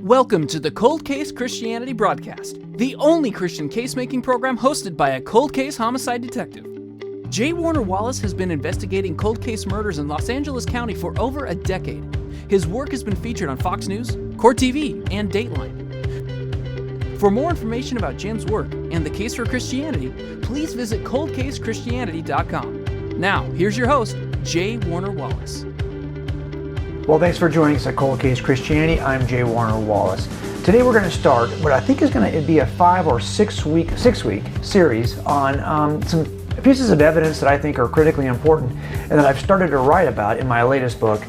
Welcome to the Cold Case Christianity broadcast, the only Christian case-making program hosted by a cold case homicide detective. J. Warner Wallace has been investigating cold case murders in Los Angeles County for over a decade. His work has been featured on Fox News, Court TV, and Dateline. For more information about Jim's work and the case for Christianity, please visit coldcasechristianity.com. Now, here's your host, J. Warner Wallace. Well, thanks for joining us at Cold Case Christianity. I'm J. Warner Wallace. Today we're going to start what I think is going to be a 5 or 6 week series on some pieces of evidence that I think are critically important and that I've started to write about in my latest book,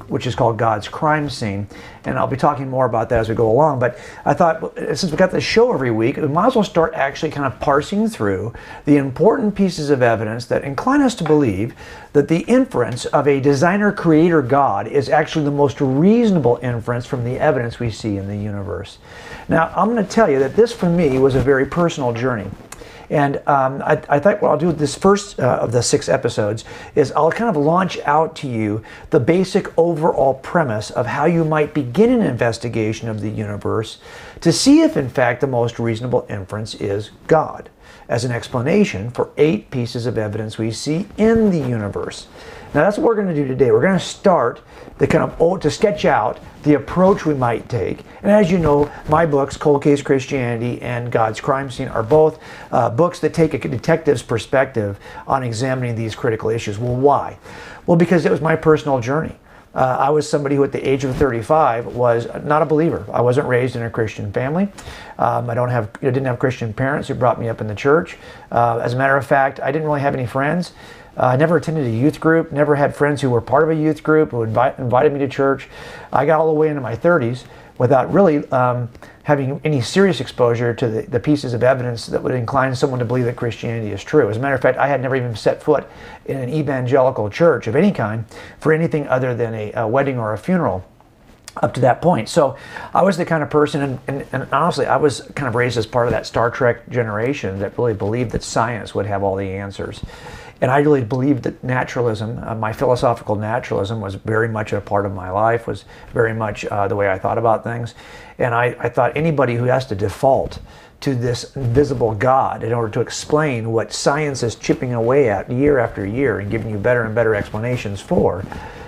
which is called God's Crime Scene. And I'll be talking more about that as we go along. But I thought, since we've got this show every week, we might as well start actually kind of parsing through the important pieces of evidence that incline us to believe that the inference of a designer-creator God is actually the most reasonable inference from the evidence we see in the universe. Now, I'm going to tell you that this, for me, was a very personal journey. And I thought what I'll do with this first of the 6 episodes is I'll kind of launch out to you the basic overall premise of how you might begin an investigation of the universe to see if, in fact, the most reasonable inference is God, as an explanation for 8 pieces of evidence we see in the universe. Now that's what we're going to do today. We're going to start to sketch out the approach we might take. And as you know, my books, Cold Case Christianity and God's Crime Scene, are both books that take a detective's perspective on examining these critical issues. Well, why? Well, because it was my personal journey. I was somebody who at the age of 35 was not a believer. I wasn't raised in a Christian family. I didn't have Christian parents who brought me up in the church. As a matter of fact, I didn't really have any friends. I never attended a youth group, never had friends who were part of a youth group who invited me to church. I got all the way into my 30s without really having any serious exposure to the pieces of evidence that would incline someone to believe that Christianity is true. As a matter of fact, I had never even set foot in an evangelical church of any kind for anything other than a wedding or a funeral up to that point. So I was the kind of person, and honestly, I was kind of raised as part of that Star Trek generation that really believed that science would have all the answers. And I really believed that naturalism, my philosophical naturalism, was very much a part of my life, was very much the way I thought about things. And I thought anybody who has to default to this invisible God in order to explain what science is chipping away at year after year and giving you better and better explanations for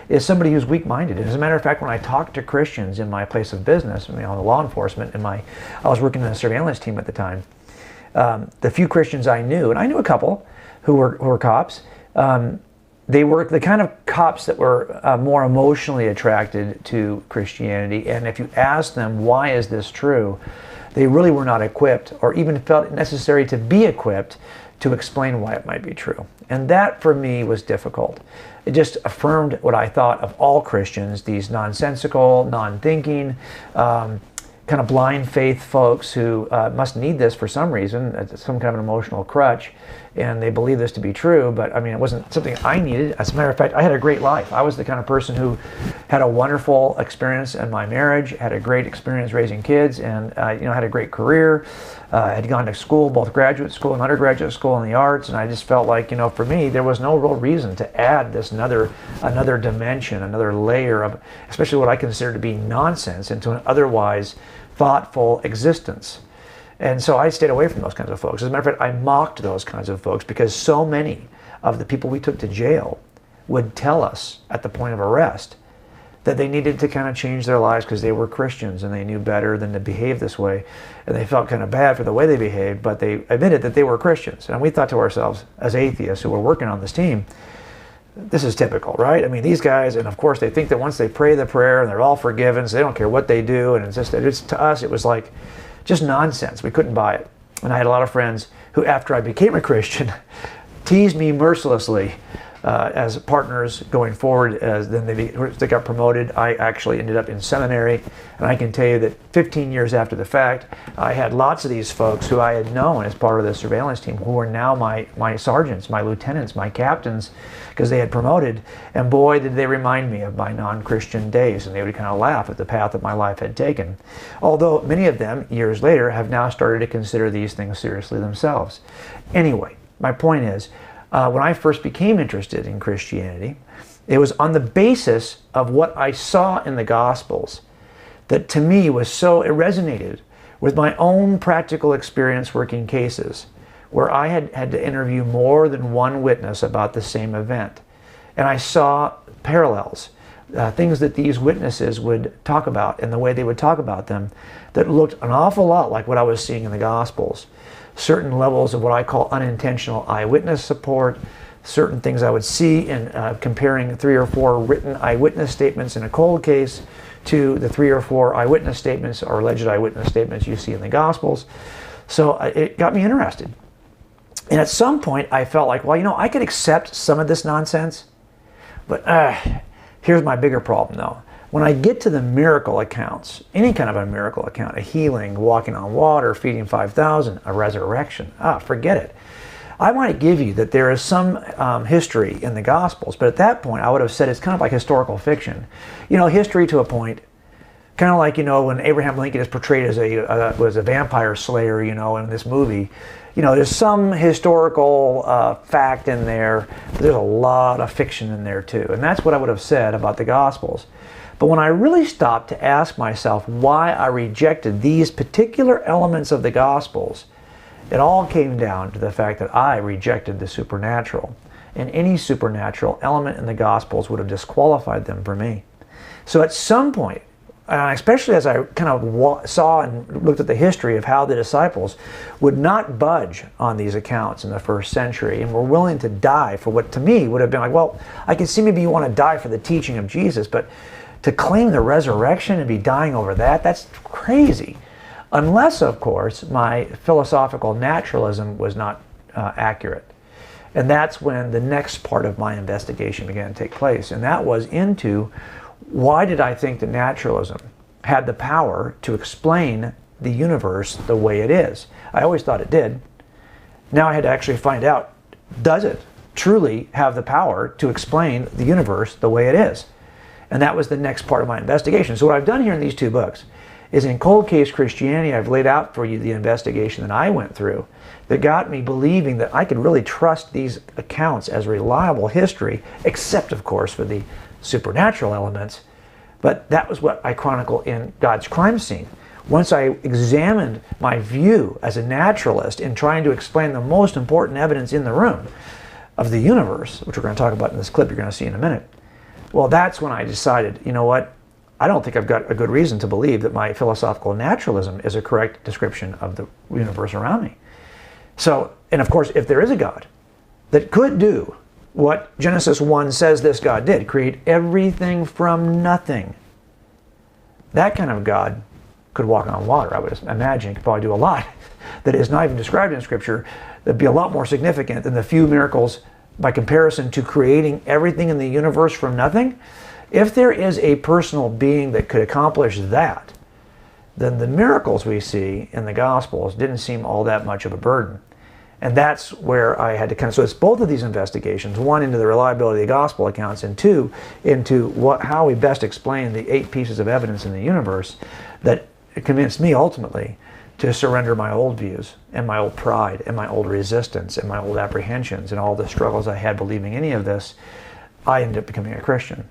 is somebody who's weak-minded. As a matter of fact, when I talked to Christians in my place of business, the law enforcement, I was working in a surveillance team at the time, the few Christians I knew, and I knew a couple who were cops, they were the kind of cops that were more emotionally attracted to Christianity. And if you asked them, why is this true, they really were not equipped or even felt it necessary to be equipped to explain why it might be true. And that, for me, was difficult. It just affirmed what I thought of all Christians, these nonsensical, non-thinking, kind of blind faith folks who must need this for some reason, some kind of an emotional crutch, and they believe this to be true, but it wasn't something I needed. As a matter of fact, I had a great life. I was the kind of person who had a wonderful experience in my marriage, had a great experience raising kids, and had a great career. Had gone to school, both graduate school and undergraduate school in the arts, and I just felt like, for me, there was no real reason to add this another dimension, another layer of, especially what I consider to be nonsense, into an otherwise thoughtful existence. And so I stayed away from those kinds of folks. As a matter of fact, I mocked those kinds of folks because so many of the people we took to jail would tell us at the point of arrest that they needed to kind of change their lives because they were Christians and they knew better than to behave this way. And they felt kind of bad for the way they behaved, but they admitted that they were Christians. And we thought to ourselves, as atheists who were working on this team, this is typical, right? These guys, and of course they think that once they pray the prayer and they're all forgiven, so they don't care what they do. And it's to us, it was like just nonsense. We couldn't buy it. And I had a lot of friends who, after I became a Christian, teased me mercilessly as partners going forward. Then they got promoted. I actually ended up in seminary, and I can tell you that 15 years after the fact, I had lots of these folks who I had known as part of the surveillance team who were now my sergeants, my lieutenants, my captains, because they had promoted. And boy, did they remind me of my non-Christian days, and they would kind of laugh at the path that my life had taken. Although many of them, years later, have now started to consider these things seriously themselves. Anyway, my point is, when I first became interested in Christianity, it was on the basis of what I saw in the Gospels that to me was so, it resonated with my own practical experience working cases, where I had to interview more than one witness about the same event. And I saw parallels, things that these witnesses would talk about and the way they would talk about them that looked an awful lot like what I was seeing in the Gospels. Certain levels of what I call unintentional eyewitness support, certain things I would see in comparing 3 or 4 written eyewitness statements in a cold case to the 3 or 4 eyewitness statements or alleged eyewitness statements you see in the Gospels. So it got me interested. And at some point I felt like, well, you know, I could accept some of this nonsense, but here's my bigger problem though. When I get to the miracle accounts, any kind of a miracle account, a healing, walking on water, feeding 5,000, a resurrection, forget it. I might give you that there is some history in the Gospels, but at that point I would have said it's kind of like historical fiction. You know, history to a point, kind of like, you know, when Abraham Lincoln is portrayed as was a vampire slayer, you know, in this movie. You know, there's some historical fact in there, but there's a lot of fiction in there too. And that's what I would have said about the Gospels. But when I really stopped to ask myself why I rejected these particular elements of the Gospels, it all came down to the fact that I rejected the supernatural. And any supernatural element in the Gospels would have disqualified them for me. So at some point, especially as I kind of saw and looked at the history of how the disciples would not budge on these accounts in the first century and were willing to die for what to me would have been like, well, I can see maybe you want to die for the teaching of Jesus, but to claim the resurrection and be dying over that, that's crazy. Unless, of course, my philosophical naturalism was not accurate. And that's when the next part of my investigation began to take place. And that was into why did I think that naturalism had the power to explain the universe the way it is? I always thought it did. Now I had to actually find out, does it truly have the power to explain the universe the way it is? And that was the next part of my investigation. So what I've done here in these 2 books is in Cold Case Christianity, I've laid out for you the investigation that I went through that got me believing that I could really trust these accounts as reliable history, except of course for the supernatural elements. But that was what I chronicle in God's Crime Scene. Once I examined my view as a naturalist in trying to explain the most important evidence in the room of the universe, which we're going to talk about in this clip you're going to see in a minute, well, that's when I decided, you know what, I don't think I've got a good reason to believe that my philosophical naturalism is a correct description of the universe around me. So, and of course, if there is a God that could do what Genesis 1 says this God did, create everything from nothing, that kind of God could walk on water. I would imagine he could probably do a lot that is not even described in Scripture that'd be a lot more significant than the few miracles by comparison to creating everything in the universe from nothing. If there is a personal being that could accomplish that, then the miracles we see in the Gospels didn't seem all that much of a burden. And that's where I had to so it's both of these investigations, one into the reliability of the Gospel accounts, and 2 into how we best explain the 8 pieces of evidence in the universe that convinced me ultimately to surrender my old views and my old pride and my old resistance and my old apprehensions and all the struggles I had believing any of this. I ended up becoming a Christian.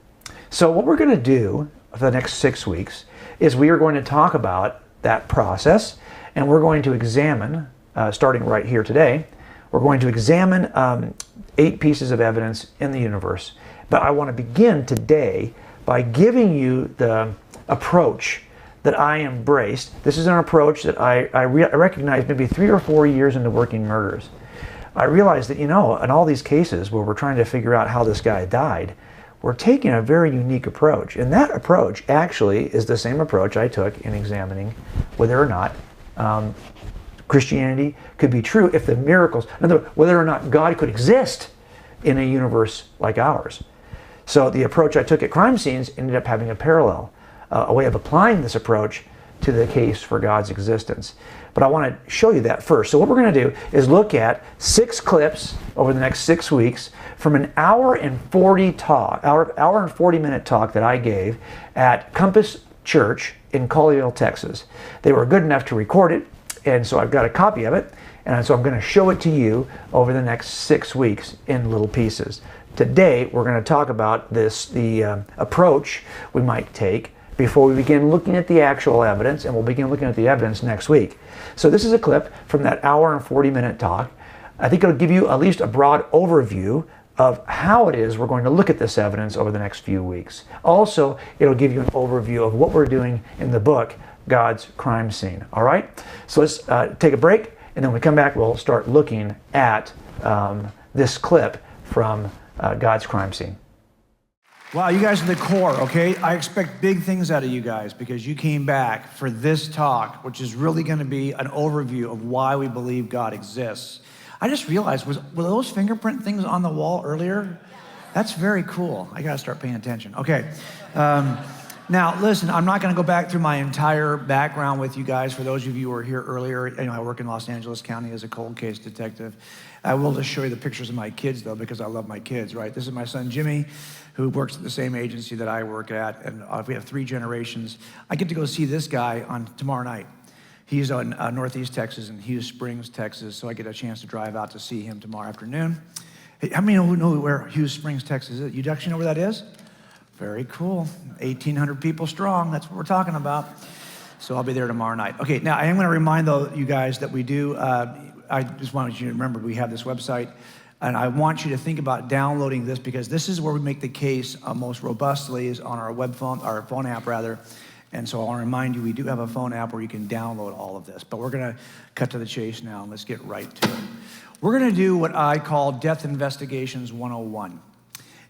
So what we're going to do for the next 6 weeks is we are going to talk about that process, and we're going to examine, starting right here today, we're going to examine 8 pieces of evidence in the universe. But I want to begin today by giving you the approach that I embraced. This is an approach that I recognized maybe 3 or 4 years into working murders. I realized that, you know, in all these cases where we're trying to figure out how this guy died, we're taking a very unique approach. And that approach actually is the same approach I took in examining whether or not Christianity could be true if the miracles, in other words, whether or not God could exist in a universe like ours. So the approach I took at Crime Scenes ended up having a parallel, a way of applying this approach to the case for God's existence. But I want to show you that first. So what we're going to do is look at 6 clips over the next 6 weeks from an hour and 40 minute talk that I gave at Compass Church in Colleyville, Texas. They were good enough to record it, and so I've got a copy of it, and so I'm going to show it to you over the next 6 weeks in little pieces. Today we're going to talk about the approach we might take before we begin looking at the actual evidence, and we'll begin looking at the evidence next week. So this is a clip from that hour and 40-minute talk. I think it'll give you at least a broad overview of how it is we're going to look at this evidence over the next few weeks. Also, it'll give you an overview of what we're doing in the book, God's Crime Scene. All right? So let's take a break, and then when we come back, we'll start looking at this clip from God's Crime Scene. Wow, you guys are the core, okay? I expect big things out of you guys because you came back for this talk, which is really going to be an overview of why we believe God exists. I just realized, were those fingerprint things on the wall earlier? That's very cool. I got to start paying attention. Okay. Now, listen, I'm not going to go back through my entire background with you guys. For those of you who were here earlier, I work in Los Angeles County as a cold case detective. I will just show you the pictures of my kids, though, because I love my kids, right? This is my son, Jimmy, who works at the same agency that I work at, and we have 3 generations. I get to go see this guy on tomorrow night. He's in Northeast Texas, in Hughes Springs, Texas, so I get a chance to drive out to see him tomorrow afternoon. Hey, how many know where Hughes Springs, Texas is? You actually know where that is? Very cool. 1,800 people strong. That's what we're talking about. So I'll be there tomorrow night. Okay, now I am going to remind, though, you guys that we do, I just wanted you to remember we have this website, and I want you to think about downloading this because this is where we make the case most robustly is on our phone app rather. And so I'll remind you, we do have a phone app where you can download all of this. But we're going to cut to the chase now, and let's get right to it. We're going to do what I call Death Investigations 101.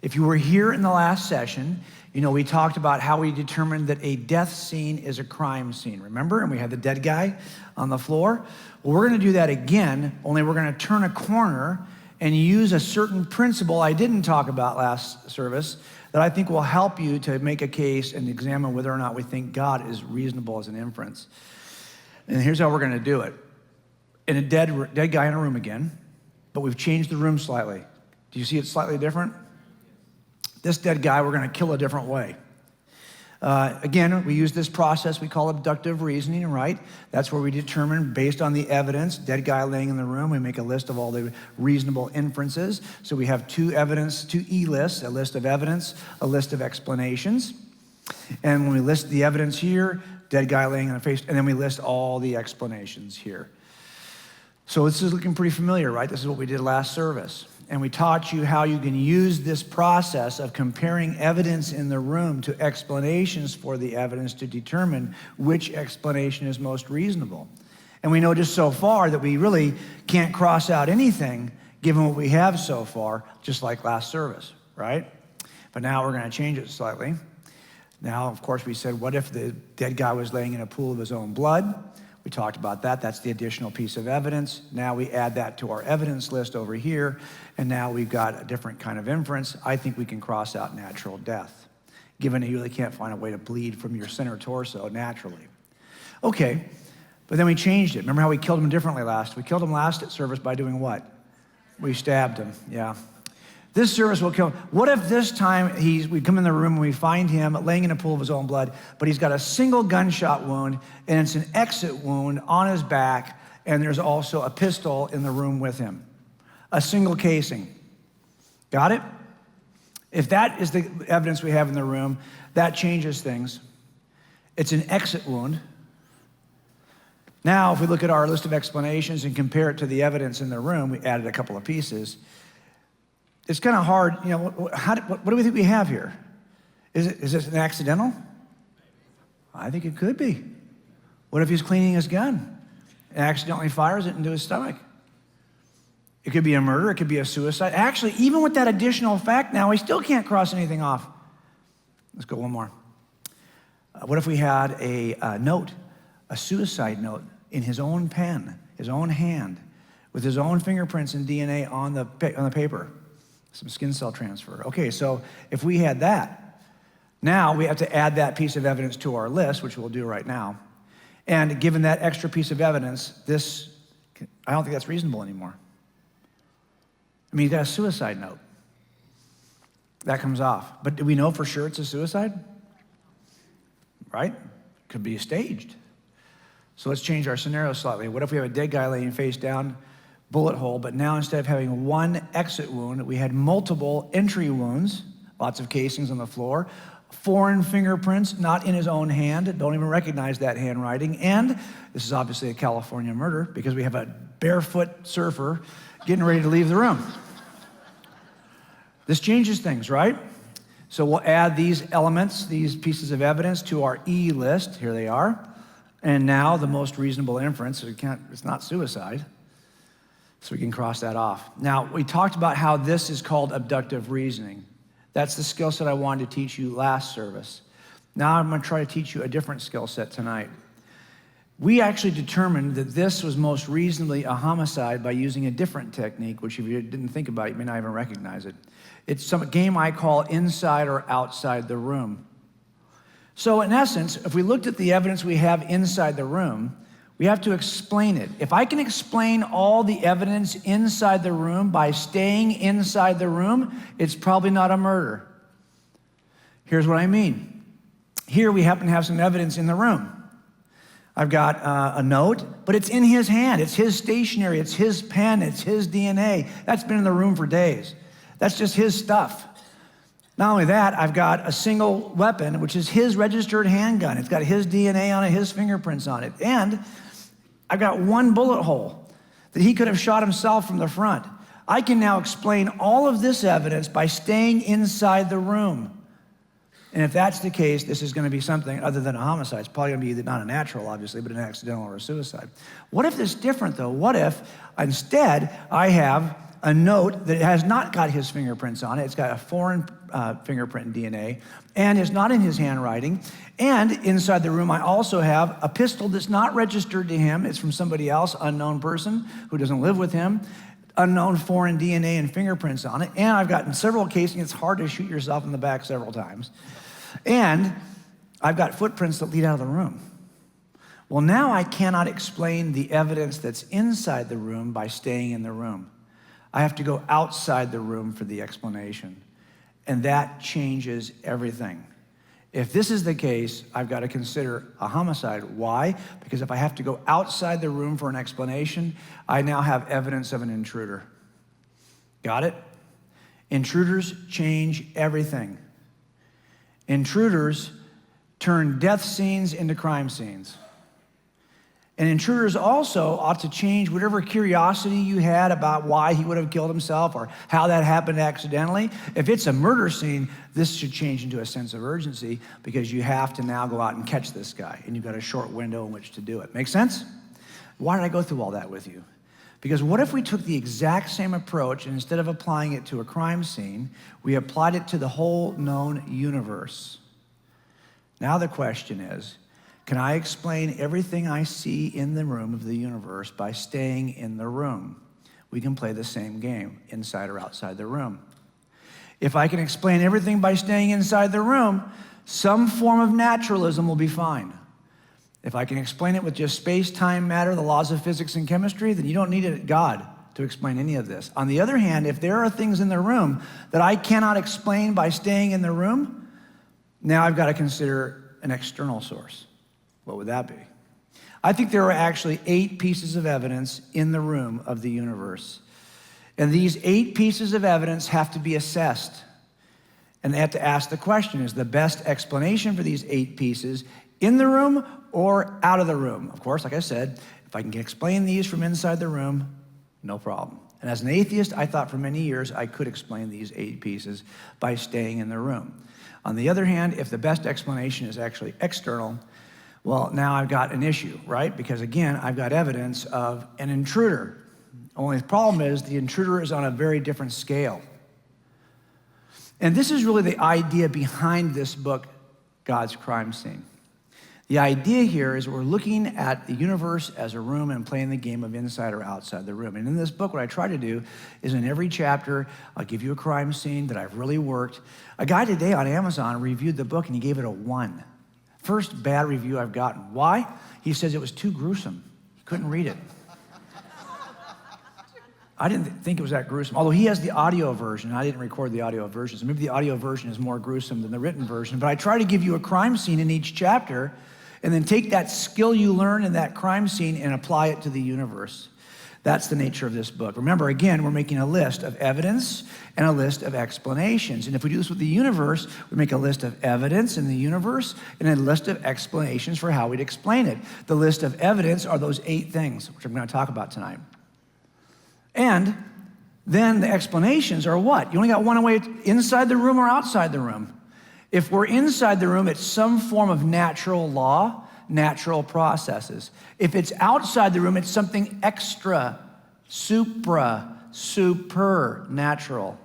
If you were here in the last session, we talked about how we determined that a death scene is a crime scene. Remember? And we had the dead guy on the floor. Well, we're going to do that again, only we're going to turn a corner and use a certain principle I didn't talk about last service that I think will help you to make a case and examine whether or not we think God is reasonable as an inference. And here's how we're going to do it. In a dead guy in a room again, but we've changed the room slightly. Do you see it slightly different? This dead guy, we're going to kill a different way. Again, we use this process we call abductive reasoning, right? That's where we determine, based on the evidence, dead guy laying in the room, we make a list of all the reasonable inferences. So we have 2 E-lists, a list of evidence, a list of explanations. And when we list the evidence here, dead guy laying on the face, and then we list all the explanations here. So this is looking pretty familiar, right? This is what we did last service. And we taught you how you can use this process of comparing evidence in the room to explanations for the evidence to determine which explanation is most reasonable. And we know just so far that we really can't cross out anything given what we have so far, just like last service, right? But now we're going to change it slightly. Now, of course, we said, what if the dead guy was laying in a pool of his own blood? We talked about that. That's the additional piece of evidence. Now we add that to our evidence list over here, and now we've got a different kind of inference. I think we can cross out natural death, given that you really can't find a way to bleed from your center torso naturally. Okay, but then we changed it. Remember how we killed him differently last? We killed him last at service by doing what? We stabbed him, yeah. This service will kill him. What if this time we come in the room and we find him laying in a pool of his own blood, but he's got a single gunshot wound, and it's an exit wound on his back, and there's also a pistol in the room with him. A single casing. Got it? If that is the evidence we have in the room, that changes things. It's an exit wound. Now, if we look at our list of explanations and compare it to the evidence in the room, we added a couple of pieces. It's kind of hard, what do we think we have here? Is this an accidental? I think it could be. What if he's cleaning his gun and accidentally fires it into his stomach? It could be a murder, it could be a suicide. Actually, even with that additional fact now, we still can't cross anything off. Let's go one more. What if we had a note, a suicide note in his own pen, his own hand, with his own fingerprints and DNA on the paper? Some skin cell transfer. Okay, so if we had that, now we have to add that piece of evidence to our list, which we'll do right now. And given that extra piece of evidence, I don't think that's reasonable anymore. I mean, you got a suicide note. That comes off. But do we know for sure it's a suicide? Right? Could be staged. So let's change our scenario slightly. What if we have a dead guy laying face down, bullet hole, but now instead of having one exit wound, we had multiple entry wounds, lots of casings on the floor, foreign fingerprints, not in his own hand, don't even recognize that handwriting. And this is obviously a California murder because we have a barefoot surfer getting ready to leave the room. This changes things, right? So we'll add these elements, these pieces of evidence to our E list. Here they are. And now the most reasonable inference, it's not suicide. So we can cross that off. Now, we talked about how this is called abductive reasoning. That's the skill set I wanted to teach you last service. Now I'm going to try to teach you a different skill set tonight. We actually determined that this was most reasonably a homicide by using a different technique, which if you didn't think about it, you may not even recognize it. It's some game I call inside or outside the room. So in essence, if we looked at the evidence we have inside the room, we have to explain it. If I can explain all the evidence inside the room by staying inside the room, it's probably not a murder. Here's what I mean. Here we happen to have some evidence in the room. I've got a note, but it's in his hand. It's his stationery. It's his pen. It's his DNA. That's been in the room for days. That's just his stuff. Not only that, I've got a single weapon, which is his registered handgun. It's got his DNA on it, his fingerprints on it. And I've got one bullet hole that he could have shot himself from the front. I can now explain all of this evidence by staying inside the room. And if that's the case, this is going to be something other than a homicide. It's probably going to be not a natural, obviously, but an accidental or a suicide. What if it's different, though? What if instead I have a note that has not got his fingerprints on it? It's got a foreign fingerprint and DNA, and it's not in his handwriting. And inside the room, I also have a pistol that's not registered to him. It's from somebody else, unknown person who doesn't live with him, unknown foreign DNA and fingerprints on it. And I've got in several cases, it's hard to shoot yourself in the back several times. And I've got footprints that lead out of the room. Well, now I cannot explain the evidence that's inside the room by staying in the room. I have to go outside the room for the explanation. And that changes everything. If this is the case, I've got to consider a homicide. Why? Because if I have to go outside the room for an explanation, I now have evidence of an intruder. Got it? Intruders change everything. Intruders turn death scenes into crime scenes. And intruders also ought to change whatever curiosity you had about why he would have killed himself or how that happened accidentally. If it's a murder scene, this should change into a sense of urgency because you have to now go out and catch this guy, and you've got a short window in which to do it. Make sense? Why did I go through all that with you? Because what if we took the exact same approach and instead of applying it to a crime scene, we applied it to the whole known universe? Now the question is, can I explain everything I see in the room of the universe by staying in the room? We can play the same game, inside or outside the room. If I can explain everything by staying inside the room, some form of naturalism will be fine. If I can explain it with just space, time, matter, the laws of physics and chemistry, then you don't need a God to explain any of this. On the other hand, if there are things in the room that I cannot explain by staying in the room, now I've got to consider an external source. What would that be? I think there are actually 8 pieces of evidence in the room of the universe. And these 8 pieces of evidence have to be assessed. And they have to ask the question, is the best explanation for these 8 pieces in the room or out of the room? Of course, like I said, if I can explain these from inside the room, no problem. And as an atheist, I thought for many years I could explain these 8 pieces by staying in the room. On the other hand, if the best explanation is actually external, well, now I've got an issue, right? Because again, I've got evidence of an intruder. Only the problem is the intruder is on a very different scale. And this is really the idea behind this book, God's Crime Scene. The idea here is we're looking at the universe as a room and playing the game of inside or outside the room. And in this book, what I try to do is in every chapter, I'll give you a crime scene that I've really worked. A guy today on Amazon reviewed the book and he gave it a 1. First bad review I've gotten. Why? He says it was too gruesome. He couldn't read it. I didn't think it was that gruesome, although he has the audio version. I didn't record the audio version, so maybe the audio version is more gruesome than the written version. But I try to give you a crime scene in each chapter and then take that skill you learn in that crime scene and apply it to the universe. That's the nature of this book. Remember, again, we're making a list of evidence and a list of explanations. And if we do this with the universe, we make a list of evidence in the universe and a list of explanations for how we'd explain it. The list of evidence are those 8 things, which I'm going to talk about tonight. And then the explanations are what? You only got one way, inside the room or outside the room. If we're inside the room, it's some form of natural law, natural processes. If it's outside the room, it's something extra, supernatural.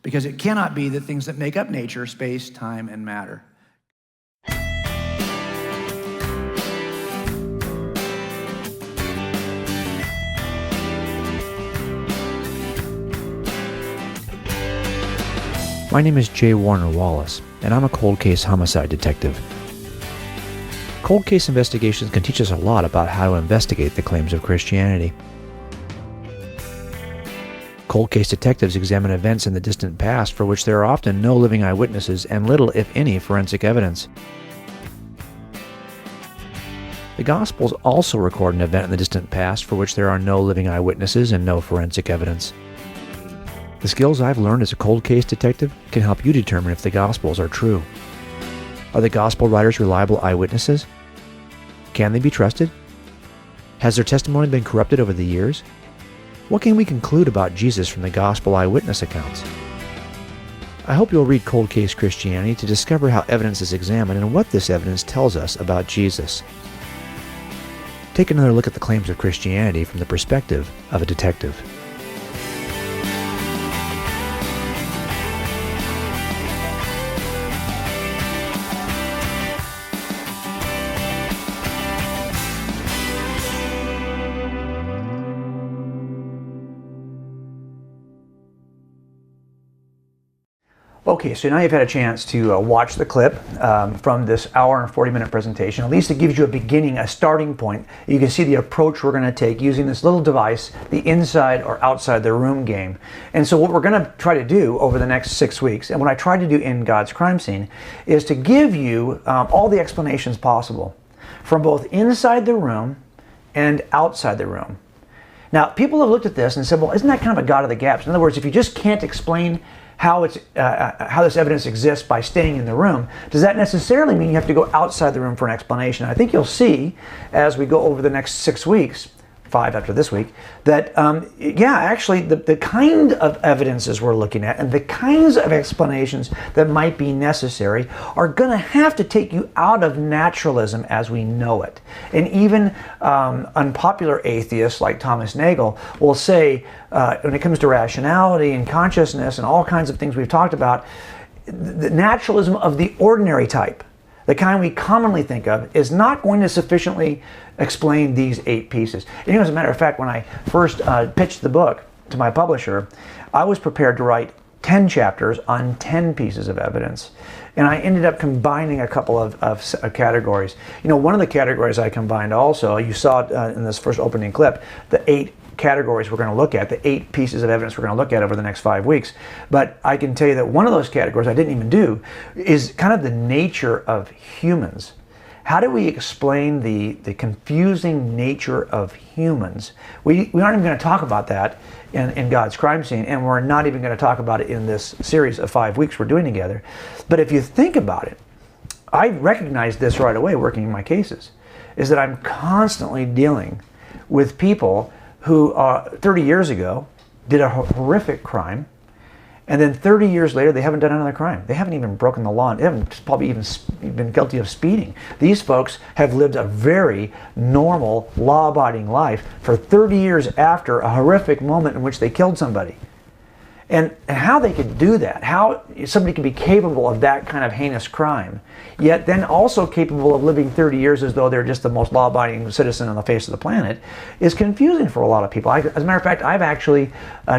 Because it cannot be the things that make up nature, space, time, and matter. My name is J. Warner Wallace, and I'm a cold case homicide detective. Cold case investigations can teach us a lot about how to investigate the claims of Christianity. Cold case detectives examine events in the distant past for which there are often no living eyewitnesses and little, if any, forensic evidence. The Gospels also record an event in the distant past for which there are no living eyewitnesses and no forensic evidence. The skills I've learned as a cold case detective can help you determine if the Gospels are true. Are the Gospel writers reliable eyewitnesses? Can they be trusted? Has their testimony been corrupted over the years? What can we conclude about Jesus from the Gospel eyewitness accounts? I hope you'll read Cold Case Christianity to discover how evidence is examined and what this evidence tells us about Jesus. Take another look at the claims of Christianity from the perspective of a detective. Okay, so now you've had a chance to watch the clip from this hour and 40-minute presentation. At least it gives you a beginning, a starting point. You can see the approach we're going to take using this little device, the inside or outside the room game. And so what we're going to try to do over the next 6 weeks, and what I tried to do in God's Crime Scene, is to give you all the explanations possible from both inside the room and outside the room. Now, people have looked at this and said, well, isn't that kind of a God of the gaps? In other words, if you just can't explain how this evidence exists by staying in the room, does that necessarily mean you have to go outside the room for an explanation? I think you'll see as we go over the next 6 weeks, 5 after this week, that actually the kind of evidences we're looking at and the kinds of explanations that might be necessary are going to have to take you out of naturalism as we know it. And even unpopular atheists like Thomas Nagel will say, when it comes to rationality and consciousness and all kinds of things we've talked about, the naturalism of the ordinary type, the kind we commonly think of, is not going to sufficiently explain these 8 pieces. And as a matter of fact, when I first pitched the book to my publisher, I was prepared to write 10 chapters on 10 pieces of evidence. And I ended up combining a couple of categories. One of the categories I combined also, you saw in this first opening clip, the 8 categories we're going to look at, the 8 pieces of evidence we're going to look at over the next 5 weeks. But I can tell you that one of those categories I didn't even do is kind of the nature of humans. How do we explain the confusing nature of humans? We aren't even going to talk about that in God's Crime Scene, and we're not even going to talk about it in this series of 5 weeks we're doing together. But if you think about it, I recognized this right away working in my cases, is that I'm constantly dealing with people who 30 years ago did a horrific crime, and then 30 years later they haven't done another crime. They haven't even broken the law. They haven't probably even been guilty of speeding. These folks have lived a very normal, law-abiding life for 30 years after a horrific moment in which they killed somebody. And how they could do that, how somebody can be capable of that kind of heinous crime, yet then also capable of living 30 years as though they're just the most law-abiding citizen on the face of the planet, is confusing for a lot of people. As a matter of fact, I've actually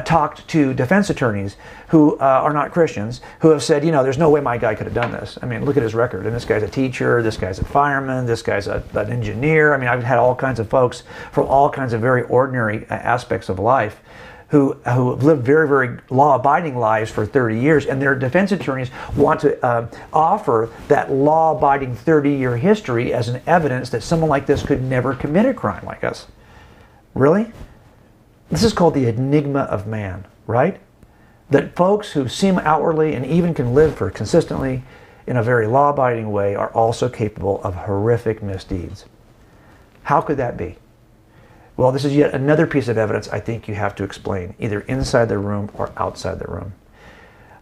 talked to defense attorneys who are not Christians, who have said, there's no way my guy could have done this. I mean, look at his record. And this guy's a teacher, this guy's a fireman, this guy's an engineer. I mean, I've had all kinds of folks from all kinds of very ordinary aspects of life who have lived very, very law-abiding lives for 30 years, and their defense attorneys want to offer that law-abiding 30-year history as an evidence that someone like this could never commit a crime like us. Really? This is called the enigma of man, right? That folks who seem outwardly and even can live for consistently in a very law-abiding way are also capable of horrific misdeeds. How could that be? Well, this is yet another piece of evidence I think you have to explain, either inside the room or outside the room.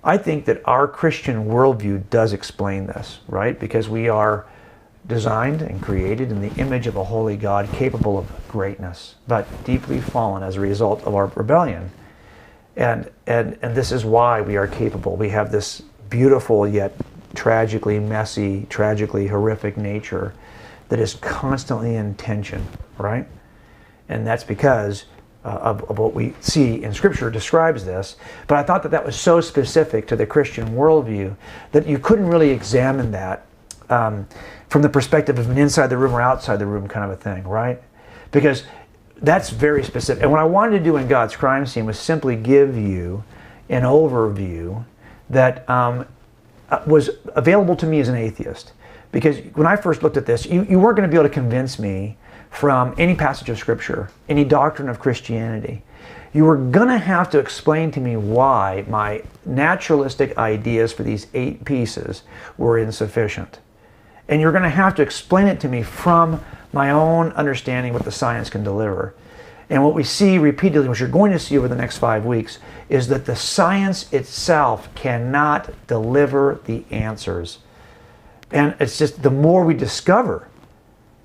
I think that our Christian worldview does explain this, right? Because we are designed and created in the image of a holy God capable of greatness, but deeply fallen as a result of our rebellion. And this is why we are capable. We have this beautiful yet tragically messy, tragically horrific nature that is constantly in tension, right? And that's because of what we see in Scripture describes this. But I thought that was so specific to the Christian worldview that you couldn't really examine that from the perspective of an inside the room or outside the room kind of a thing, right? Because that's very specific. And what I wanted to do in God's Crime Scene was simply give you an overview that was available to me as an atheist. Because when I first looked at this, you weren't going to be able to convince me from any passage of Scripture, any doctrine of Christianity. You were going to have to explain to me why my naturalistic ideas for these 8 pieces were insufficient. And you're going to have to explain it to me from my own understanding what the science can deliver. And what we see repeatedly, what you're going to see over the next 5 weeks, is that the science itself cannot deliver the answers. And it's just the more we discover,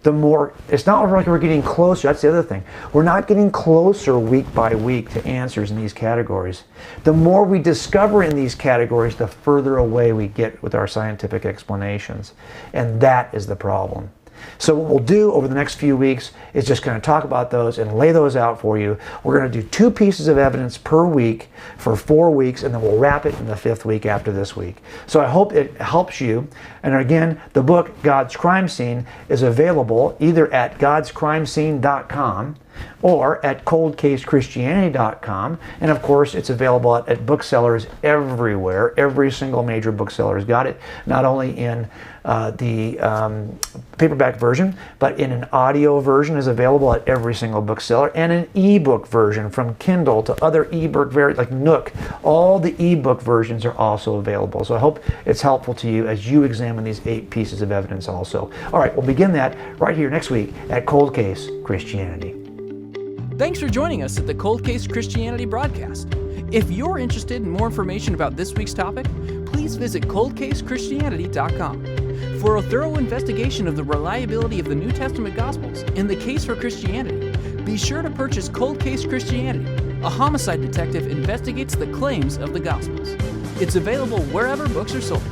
the more, it's not like we're getting closer. That's the other thing. We're not getting closer week by week to answers in these categories. The more we discover in these categories, the further away we get with our scientific explanations. And that is the problem. So what we'll do over the next few weeks is just going to talk about those and lay those out for you. We're going to do 2 pieces of evidence per week for 4 weeks, and then we'll wrap it in the 5th week after this week. So I hope it helps you. And again, the book God's Crime Scene is available either at godscrimescene.com or at coldcasechristianity.com. And of course, it's available at booksellers everywhere. Every single major bookseller has got it, not only in the paperback version, but in an audio version is available at every single bookseller, and an ebook version from Kindle to other ebook like Nook. All the ebook versions are also available. So I hope it's helpful to you as you examine these 8 pieces of evidence also. All right, we'll begin that right here next week at Cold Case Christianity. Thanks for joining us at the Cold Case Christianity broadcast. If you're interested in more information about this week's topic, please visit coldcasechristianity.com. For a thorough investigation of the reliability of the New Testament Gospels in the case for Christianity, be sure to purchase Cold Case Christianity. A homicide detective investigates the claims of the Gospels. It's available wherever books are sold.